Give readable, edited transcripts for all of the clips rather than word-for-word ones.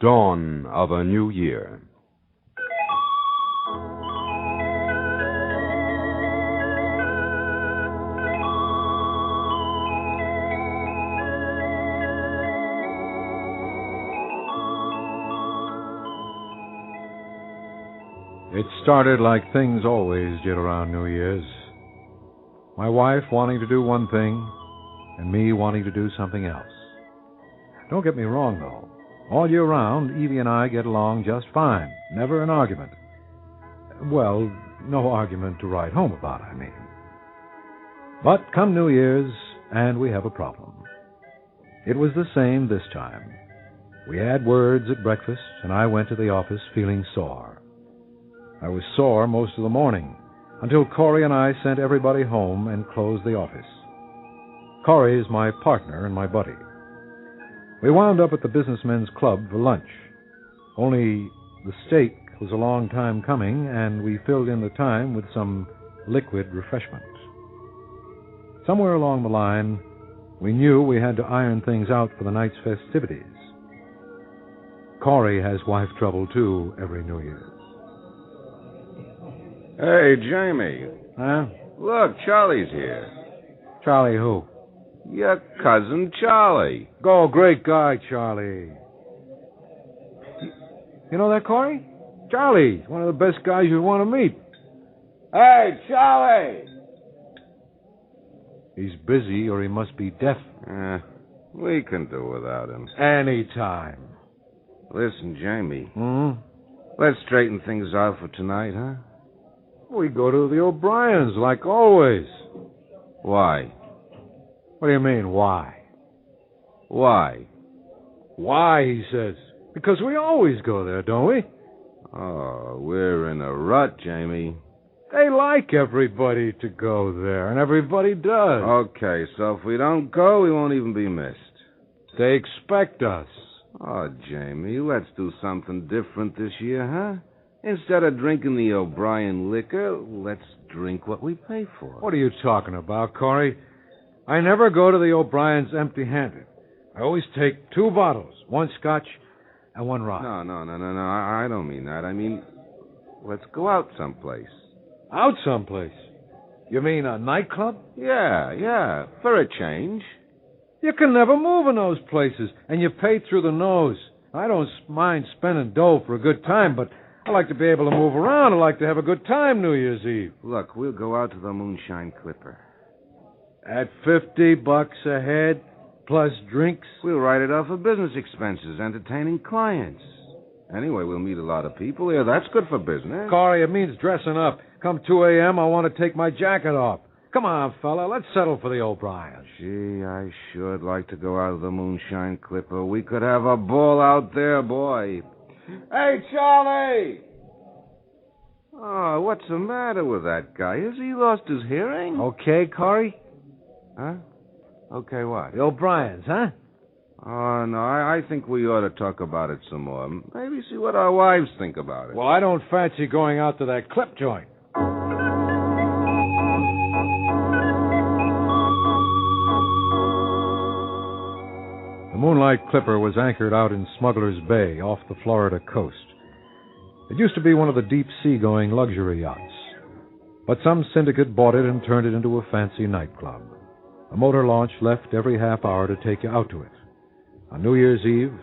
Dawn of a New Year. It started like things always did around New Year's. My wife wanting to do one thing, and me wanting to do something else. Don't get me wrong, though. All year round, Evie and I get along just fine. Never an argument. Well, no argument to write home about, I mean. But come New Year's, and we have a problem. It was the same this time. We had words at breakfast, and I went to the office feeling sore. I was sore most of the morning, until Corey and I sent everybody home and closed the office. Corey is my partner and my buddy. We wound up at the Businessmen's Club for lunch. Only the steak was a long time coming, and we filled in the time with some liquid refreshment. Somewhere along the line, we knew we had to iron things out for the night's festivities. Corey has wife trouble, too, every New Year's. Hey, Jamie. Huh? Look, Charlie's here. Charlie who? Your cousin Charlie. Oh, great guy, Charlie. You know that, Corey? Charlie, one of the best guys you'd want to meet. Hey, Charlie! He's busy or he must be deaf. We can do without him. Anytime. Listen, Jamie. Let's straighten things out for tonight, huh? We go to the O'Briens, like always. Why? What do you mean, why? Why? Why, he says. Because we always go there, don't we? Oh, we're in a rut, Jamie. They like everybody to go there, and everybody does. Okay, so if we don't go, we won't even be missed. They expect us. Oh, Jamie, let's do something different this year, huh? Instead of drinking the O'Brien liquor, let's drink what we pay for. What are you talking about, Corey? I never go to the O'Briens empty-handed. I always take 2 bottles, 1 scotch and 1 rye. No. I don't mean that. I mean, let's go out someplace. Out someplace? You mean a nightclub? Yeah, for a change. You can never move in those places, and you pay through the nose. I don't mind spending dough for a good time, but I like to be able to move around. I like to have a good time New Year's Eve. Look, we'll go out to the Moonshine Clipper. At $50 a head, plus drinks? We'll write it off of business expenses, entertaining clients. Anyway, we'll meet a lot of people here. That's good for business. Corey, it means dressing up. Come 2 a.m., I want to take my jacket off. Come on, fella, let's settle for the O'Briens. Gee, I should like to go out of the Moonshine Clipper. We could have a ball out there, boy. Hey, Charlie! Oh, what's the matter with that guy? Has he lost his hearing? Okay, Corey? Huh? Okay, what? The O'Briens, huh? Oh, no, I think we ought to talk about it some more. Maybe see what our wives think about it. Well, I don't fancy going out to that clip joint. The Moonlight Clipper was anchored out in Smuggler's Bay off the Florida coast. It used to be one of the deep-sea-going luxury yachts. But some syndicate bought it and turned it into a fancy nightclub. A motor launch left every half hour to take you out to it. On New Year's Eve,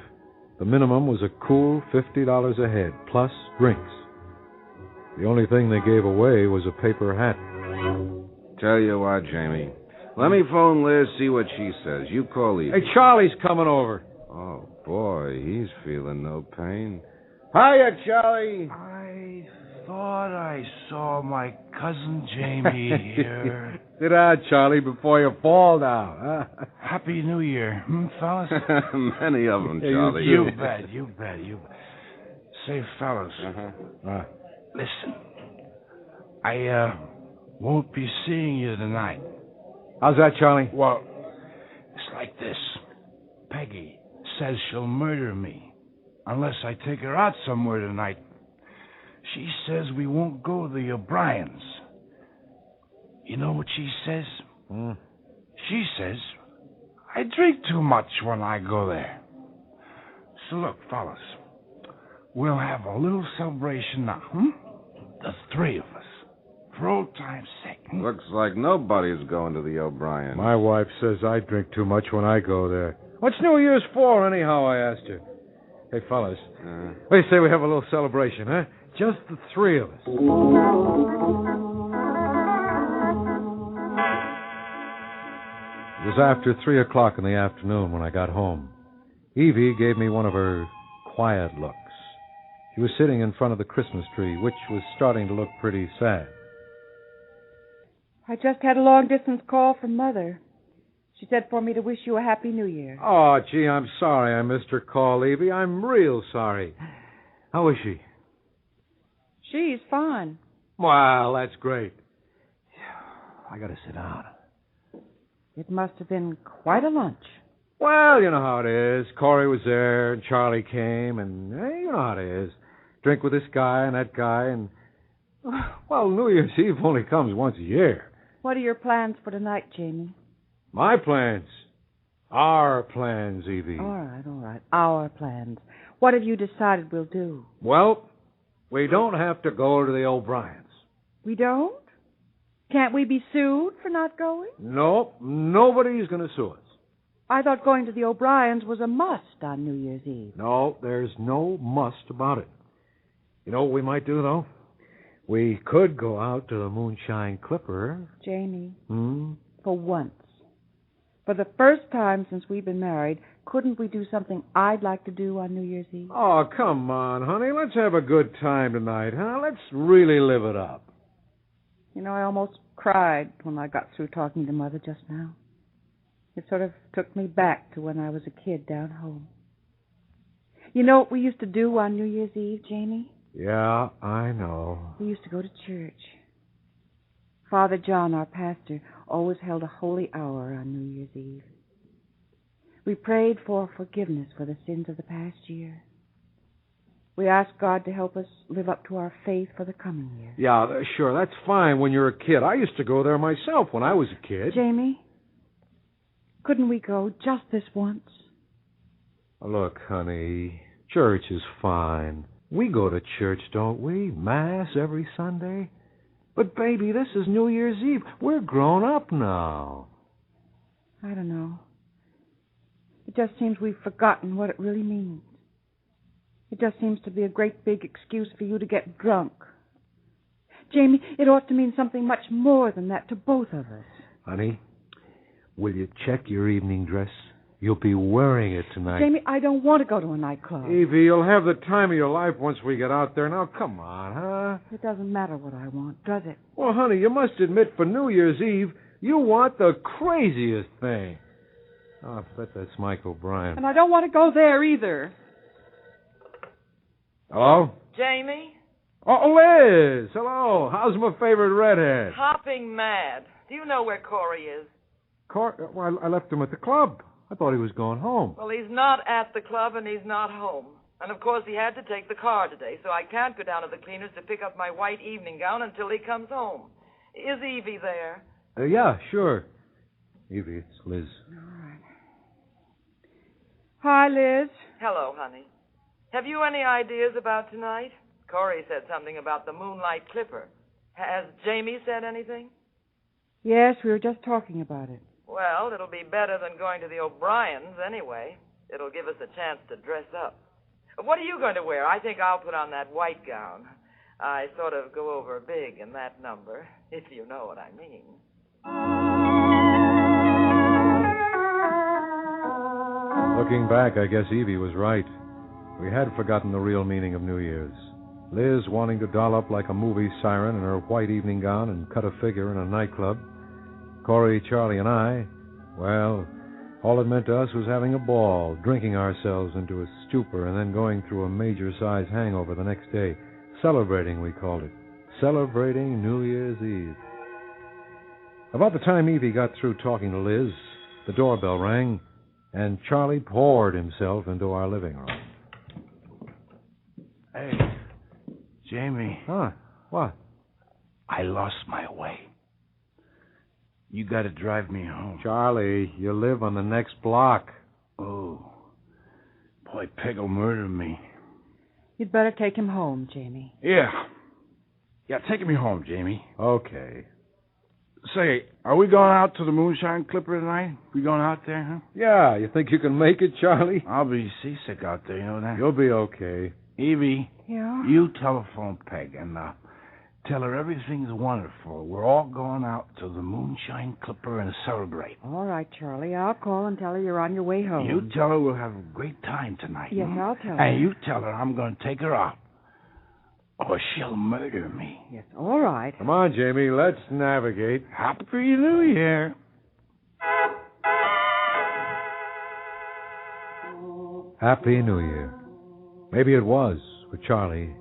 the minimum was a cool $50 a head, plus drinks. The only thing they gave away was a paper hat. Tell you what, Jamie. Let me phone Liz, see what she says. You call Evie. Hey, Charlie's coming over. Oh, boy, he's feeling no pain. Hiya, Charlie. I thought I saw my cousin Jamie here. Sit down, Charlie, before you fall down. Huh? Happy New Year, fellas? Many of them, Charlie. You bet. Say, fellas, listen, I won't be seeing you tonight. How's that, Charlie? Well, it's like this. Peggy says she'll murder me unless I take her out somewhere tonight. She says we won't go to the O'Briens. You know what she says? She says I drink too much when I go there. So look, fellas, we'll have a little celebration now, The three of us. For old time's sake. Looks like nobody's going to the O'Briens. My wife says I drink too much when I go there. What's New Year's for, anyhow, I asked her. Hey, fellas, what do you say we have a little celebration, huh? Just the three of us. It was after 3 o'clock in the afternoon when I got home. Evie gave me one of her quiet looks. She was sitting in front of the Christmas tree, which was starting to look pretty sad. I just had a long-distance call from Mother. She said for me to wish you a Happy New Year. Oh, gee, I'm sorry I missed her call, Evie. I'm real sorry. How is she? She's fine. Well, that's great. I gotta sit down. It must have been quite a lunch. Well, you know how it is. Corey was there, and Charlie came, and you know how it is. Drink with this guy and that guy, and... Well, New Year's Eve only comes once a year. What are your plans for tonight, Jamie? My plans. Our plans, Evie. All right. Our plans. What have you decided we'll do? Well, we don't have to go to the O'Briens. We don't? Can't we be sued for not going? No, nobody's going to sue us. I thought going to the O'Briens was a must on New Year's Eve. No, there's no must about it. You know what we might do, though? We could go out to the Moonshine Clipper. Jamie, for once, for the first time since we've been married, couldn't we do something I'd like to do on New Year's Eve? Oh, come on, honey. Let's have a good time tonight, huh? Let's really live it up. You know, I almost cried when I got through talking to Mother just now. It sort of took me back to when I was a kid down home. You know what we used to do on New Year's Eve, Jamie? Yeah, I know. We used to go to church. Father John, our pastor, always held a holy hour on New Year's Eve. We prayed for forgiveness for the sins of the past year. We asked God to help us live up to our faith for the coming year. Yeah, sure, that's fine when you're a kid. I used to go there myself when I was a kid. Jamie, couldn't we go just this once? Look, honey, church is fine. We go to church, don't we? Mass every Sunday. But, baby, this is New Year's Eve. We're grown up now. I don't know. It just seems we've forgotten what it really means. It just seems to be a great big excuse for you to get drunk. Jamie, it ought to mean something much more than that to both of us. Honey, will you check your evening dress? You'll be wearing it tonight. Jamie, I don't want to go to a nightclub. Evie, you'll have the time of your life once we get out there. Now, come on, huh? It doesn't matter what I want, does it? Well, honey, you must admit for New Year's Eve, you want the craziest thing. Oh, I bet that's Mike O'Brien. And I don't want to go there either. Hello? Jamie? Oh, Liz! Hello. How's my favorite redhead? Hopping mad. Do you know where Corey is? Well, I left him at the club. I thought he was going home. Well, he's not at the club and he's not home. And, of course, he had to take the car today, so I can't go down to the cleaners to pick up my white evening gown until he comes home. Is Evie there? Yeah, sure. Evie, it's Liz. All right. Hi, Liz. Hello, honey. Have you any ideas about tonight? Corey said something about the Moonlight Clipper. Has Jamie said anything? Yes, we were just talking about it. Well, it'll be better than going to the O'Briens anyway. It'll give us a chance to dress up. What are you going to wear? I think I'll put on that white gown. I sort of go over big in that number, if you know what I mean. Looking back, I guess Evie was right. We had forgotten the real meaning of New Year's. Liz wanting to doll up like a movie siren in her white evening gown and cut a figure in a nightclub. Corey, Charlie, and I, well, all it meant to us was having a ball, drinking ourselves into a stupor, and then going through a major-size hangover the next day. Celebrating, we called it. Celebrating New Year's Eve. About the time Evie got through talking to Liz, the doorbell rang, and Charlie poured himself into our living room. Hey, Jamie. Huh? What? I lost my way. You got to drive me home. Charlie, you live on the next block. Oh. Boy, Peg will murder me. You'd better take him home, Jamie. Yeah. Yeah, take me home, Jamie. Okay. Say, are we going out to the Moonshine Clipper tonight? We going out there, huh? Yeah, you think you can make it, Charlie? I'll be seasick out there, you know that? You'll be okay. Evie, Yeah? you telephone Peg and tell her everything's wonderful. We're all going out to the Moonshine Clipper and celebrate. All right, Charlie. I'll call and tell her you're on your way home. You tell her we'll have a great time tonight. Yes, hmm? I'll tell her. And you tell her I'm going to take her out, or she'll murder me. Yes, all right. Come on, Jamie, let's navigate. Happy New Year. Happy New Year. Maybe it was for Charlie.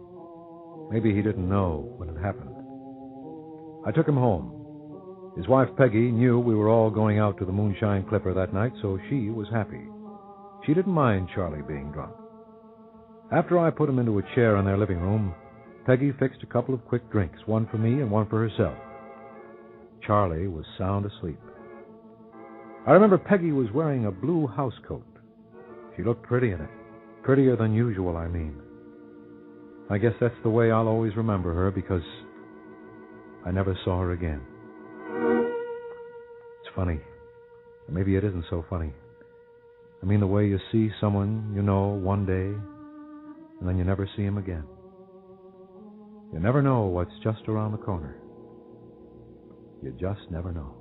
Maybe he didn't know when it happened. I took him home. His wife, Peggy, knew we were all going out to the Moonshine Clipper that night, so she was happy. She didn't mind Charlie being drunk. After I put him into a chair in their living room, Peggy fixed a couple of quick drinks, one for me and one for herself. Charlie was sound asleep. I remember Peggy was wearing a blue housecoat. She looked pretty in it. Prettier than usual, I mean. I guess that's the way I'll always remember her, because I never saw her again. It's funny. Or maybe it isn't so funny. I mean the way you see someone you know one day, and then you never see him again. You never know what's just around the corner. You just never know.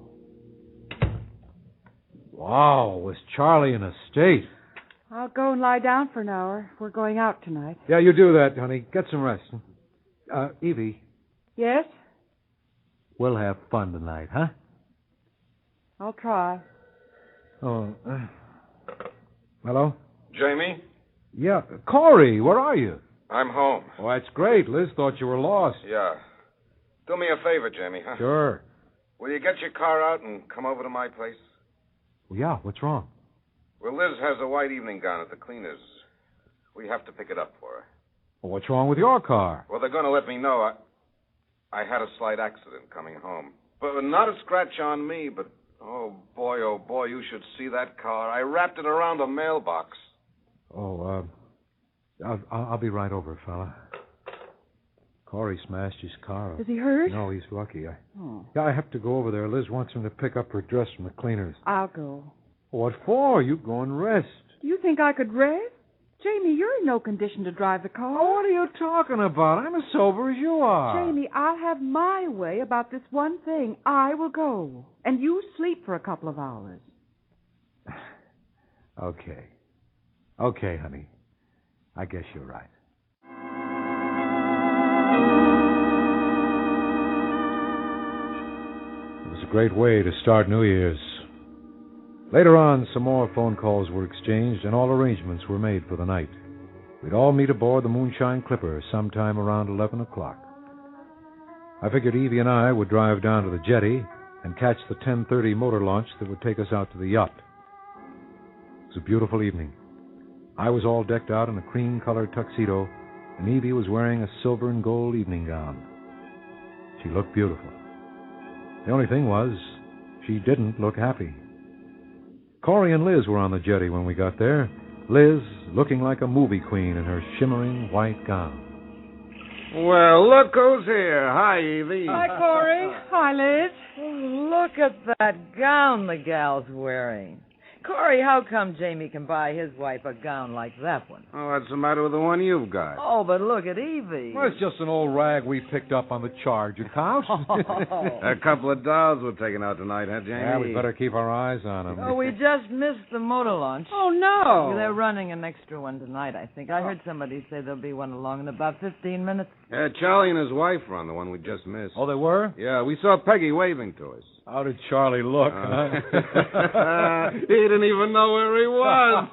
Wow, was Charlie in a state? I'll go and lie down for an hour. We're going out tonight. Yeah, you do that, honey. Get some rest. Evie, Yes? we'll have fun tonight, huh? I'll try. Oh, hello? Jamie, Yeah, Corey, where are you? I'm home. Oh, that's great. Liz thought you were lost. Yeah. Do me a favor, Jamie, huh? Sure. Will you get your car out and come over to my place? Well, yeah, what's wrong? Well, Liz has a white evening gown at the cleaners. We have to pick it up for her. Well, what's wrong with your car? Well, they're going to let me know. I had a slight accident coming home. But not a scratch on me, but oh, boy, you should see that car. I wrapped it around a mailbox. Oh, I'll be right over, fella. Corey smashed his car up. Is he hurt? No, he's lucky. Oh. Yeah, I have to go over there. Liz wants him to pick up her dress from the cleaners. I'll go. What for? You go and rest. Do you think I could rest? Jamie, you're in no condition to drive the car. Oh, what are you talking about? I'm as sober as you are. Jamie, I'll have my way about this one thing. I will go. And you sleep for a couple of hours. Okay. Okay, honey. I guess you're right. It was a great way to start New Year's. Later on, some more phone calls were exchanged, and all arrangements were made for the night. We'd all meet aboard the Moonshine Clipper sometime around 11 o'clock. I figured Evie and I would drive down to the jetty and catch the 10:30 motor launch that would take us out to the yacht. It was a beautiful evening. I was all decked out in a cream-colored tuxedo, and Evie was wearing a silver and gold evening gown. She looked beautiful. The only thing was, she didn't look happy. Corey and Liz were on the jetty when we got there, Liz looking like a movie queen in her shimmering white gown. Well, look who's here. Hi, Evie. Hi, Corey. Hi, Liz. Look at that gown the gal's wearing. Corey, how come Jamie can buy his wife a gown like that one? Oh, what's the matter with the one you've got? Oh, but look at Evie. Well, it's just an old rag we picked up on the charge account. A couple of dolls we're taking out tonight, huh, Jamie? Yeah, we better keep our eyes on them. Oh, we just missed the motor launch. Oh, no. They're running an extra one tonight, I think. I heard somebody say there'll be one along in about 15 minutes. Yeah, Charlie and his wife were on the one we just missed. Oh, they were? Yeah, we saw Peggy waving to us. How did Charlie look, huh? He didn't even know where he was.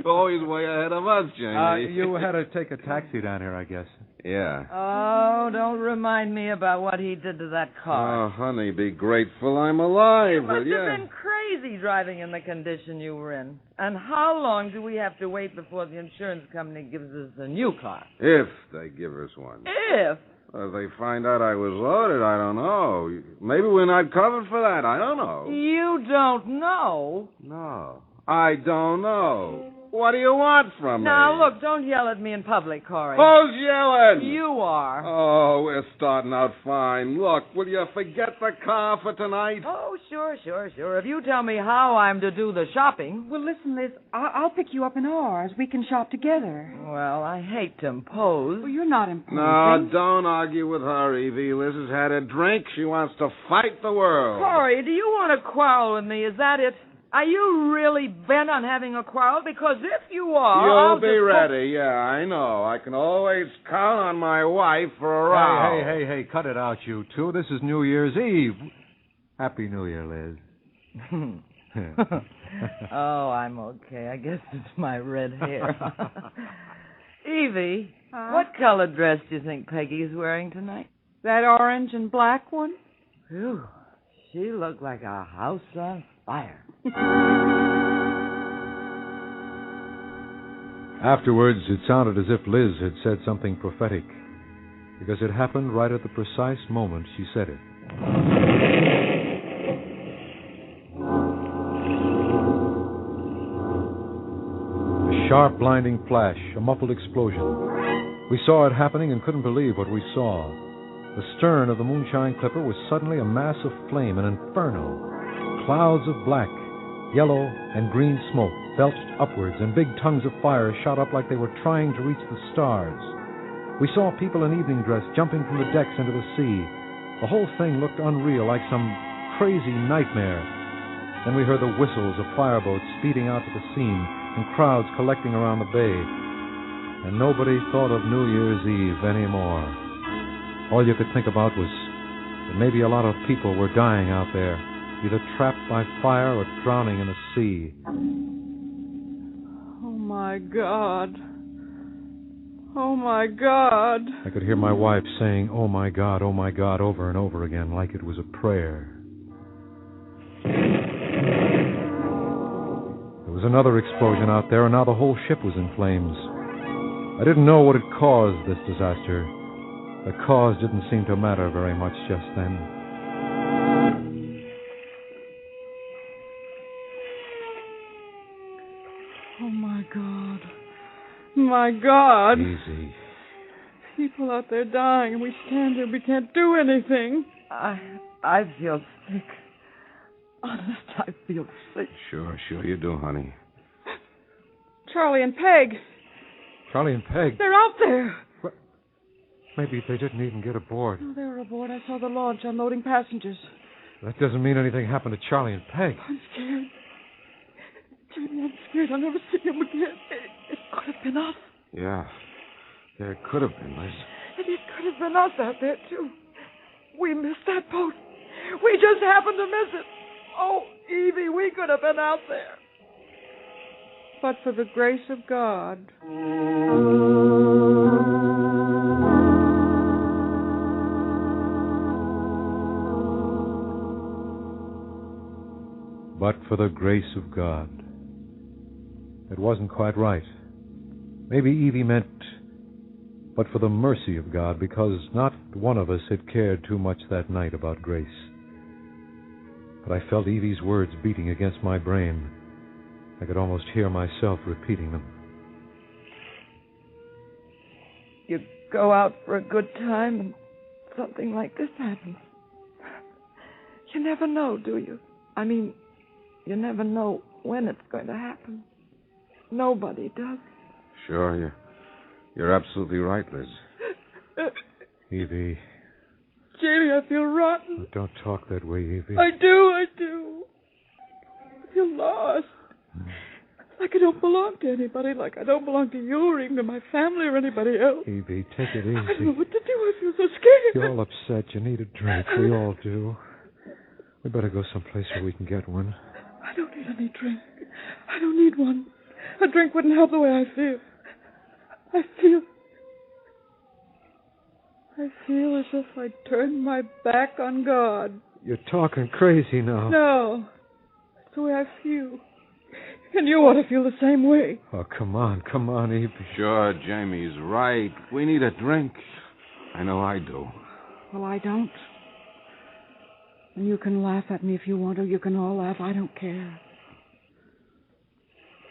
Oh, he's way ahead of us, Jamie. You had to take a taxi down here, I guess. Yeah. Oh, don't remind me about what he did to that car. Oh, honey, be grateful I'm alive. You must yeah. have been crazy driving in the condition you were in. And how long do we have to wait before the insurance company gives us a new car? If they give us one. If? If they find out I was loaded, I don't know. Maybe we're not covered for that. I don't know. You don't know? No, I don't know. What do you want from me? Now, look, don't yell at me in public, Corey. Who's yelling? You are. Oh, we're starting out fine. Look, will you forget the car for tonight? Oh, sure. If you tell me how I'm to do the shopping. Well, listen, Liz, I'll pick you up in ours. We can shop together. Well, I hate to impose. Well, you're not imposing. No, don't argue with her, Evie. Liz has had a drink. She wants to fight the world. Corey, do you want to quarrel with me? Is that it? Are you really bent on having a quarrel? Because if you are, You'll be ready. Yeah, I know. I can always count on my wife for a row. Hey, cut it out, you two. This is New Year's Eve. Happy New Year, Liz. Oh, I'm okay. I guess it's my red hair. Evie, what colored dress do you think Peggy's wearing tonight? That orange and black one? Phew, she looked like a house on fire. Afterwards, it sounded as if Liz had said something prophetic, because it happened right at the precise moment she said it. A sharp, blinding flash, a muffled explosion. We saw it happening and couldn't believe what we saw. The stern of the moonshine clipper was suddenly a mass of flame, an inferno. Clouds of black, yellow, and green smoke belched upwards, and big tongues of fire shot up like they were trying to reach the stars. We saw people in evening dress jumping from the decks into the sea. The whole thing looked unreal, like some crazy nightmare. Then we heard the whistles of fireboats speeding out to the scene, and crowds collecting around the bay. And nobody thought of New Year's Eve anymore. All you could think about was that maybe a lot of people were dying out there, either trapped by fire or drowning in the sea. Oh, my God. Oh, my God. I could hear my wife saying, oh, my God, over and over again, like it was a prayer. There was another explosion out there, and now the whole ship was in flames. I didn't know what had caused this disaster. The cause didn't seem to matter very much just then. Oh, my God. My God. Easy. People out there dying, and we stand here, we can't do anything. I feel sick. Honest, I feel sick. Sure you do, honey. Charlie and Peg. Charlie and Peg. They're out there. What? Maybe they didn't even get aboard. Oh, they were aboard. I saw the launch unloading passengers. That doesn't mean anything happened to Charlie and Peg. I'm scared. Jimmy, I'm scared. I'll never see them again. It could have been us. Yeah, it could have been, Liz. And it could have been us out there, too. We missed that boat. We just happened to miss it. Oh, Evie, we could have been out there. But for the grace of God. But for the grace of God. It wasn't quite right. Maybe Evie meant, but for the mercy of God, because not one of us had cared too much that night about grace. But I felt Evie's words beating against my brain. I could almost hear myself repeating them. You go out for a good time and something like this happens. You never know, do you? I mean, you never know when it's going to happen. Nobody does. Sure, you're absolutely right, Liz. Evie. Jamie, I feel rotten. Don't talk that way, Evie. I do. I feel lost. Like I don't belong to anybody, like I don't belong to you or even to my family or anybody else. Evie, take it easy. I don't know what to do. I feel so scared. You're all upset. You need a drink. We all do. We better go someplace where we can get one. I don't need any drink. I don't need one. A drink wouldn't help the way I feel. I feel as if I'd turned my back on God. You're talking crazy now. No. That's the way I feel. And you ought to feel the same way. Oh, come on, Evie. Sure, Jamie's right. We need a drink. I know I do. Well, I don't. And you can laugh at me if you want to. You can all laugh. I don't care.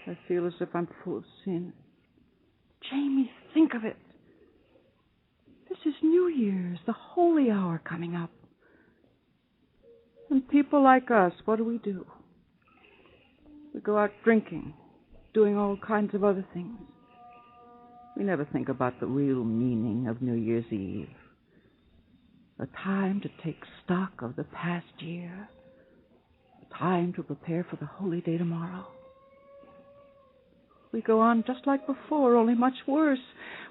I feel as if I'm full of sin. Jamie, think of it. This is New Year's, the holy hour coming up. And people like us, what do? We go out drinking, doing all kinds of other things. We never think about the real meaning of New Year's Eve. A time to take stock of the past year. A time to prepare for the holy day tomorrow. We go on just like before, only much worse.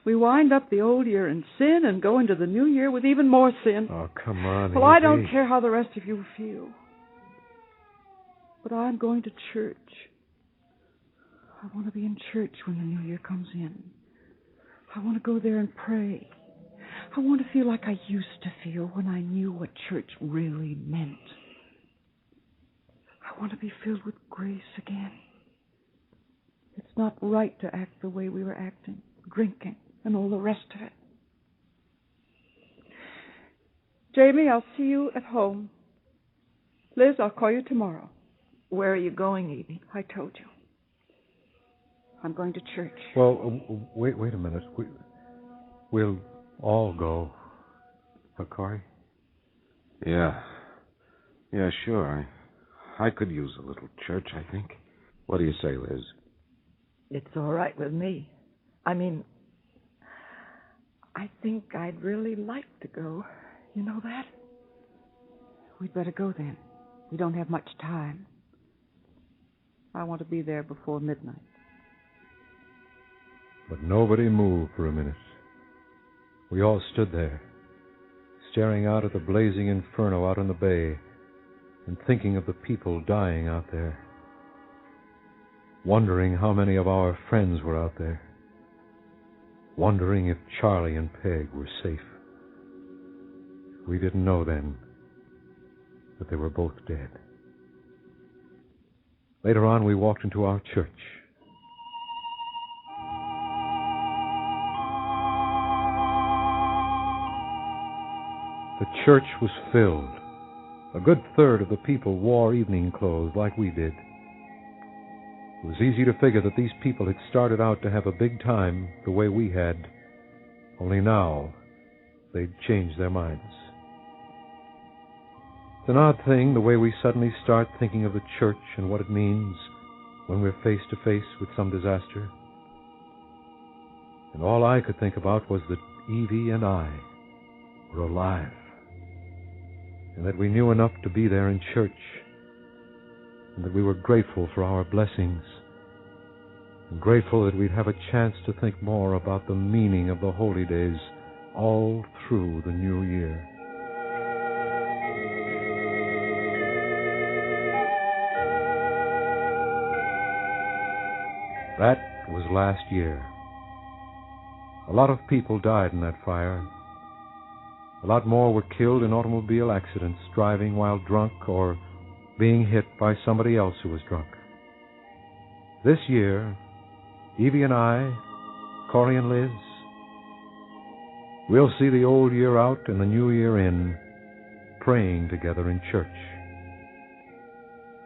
We wind up the old year in sin and go into the new year with even more sin. Oh, come on, Well, I Evie. don't care how the rest of you feel. But I'm going to church. I want to be in church when the new year comes in. I want to go there and pray. I want to feel like I used to feel when I knew what church really meant. I want to be filled with grace again. It's not right to act the way we were acting, drinking, and all the rest of it. Jamie, I'll see you at home. Liz, I'll call you tomorrow. Where are you going, Evie? I told you. I'm going to church. Well, wait a minute. We'll all go. Corey? Yeah. Yeah, sure. I could use a little church, I think. What do you say, Liz? It's all right with me. I mean, I think I'd really like to go. You know that? We'd better go then. We don't have much time. I want to be there before midnight. But nobody moved for a minute. We all stood there, staring out at the blazing inferno out on the bay and thinking of the people dying out there. Wondering how many of our friends were out there. Wondering if Charlie and Peg were safe. We didn't know then that they were both dead. Later on, we walked into our church. The church was filled. A good third of the people wore evening clothes like we did. It was easy to figure that these people had started out to have a big time the way we had, only now they'd changed their minds. It's an odd thing, the way we suddenly start thinking of the church and what it means when we're face to face with some disaster. And all I could think about was that Evie and I were alive, and that we knew enough to be there in church, and that we were grateful for our blessings, and grateful that we'd have a chance to think more about the meaning of the holy days all through the new year. That was last year. A lot of people died in that fire. A lot more were killed in automobile accidents, driving while drunk or being hit by somebody else who was drunk. This year, Evie and I, Corey and Liz, we'll see the old year out and the new year in, praying together in church.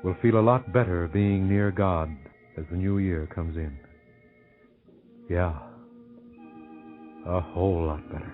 We'll feel a lot better being near God as the new year comes in. Yeah, a whole lot better.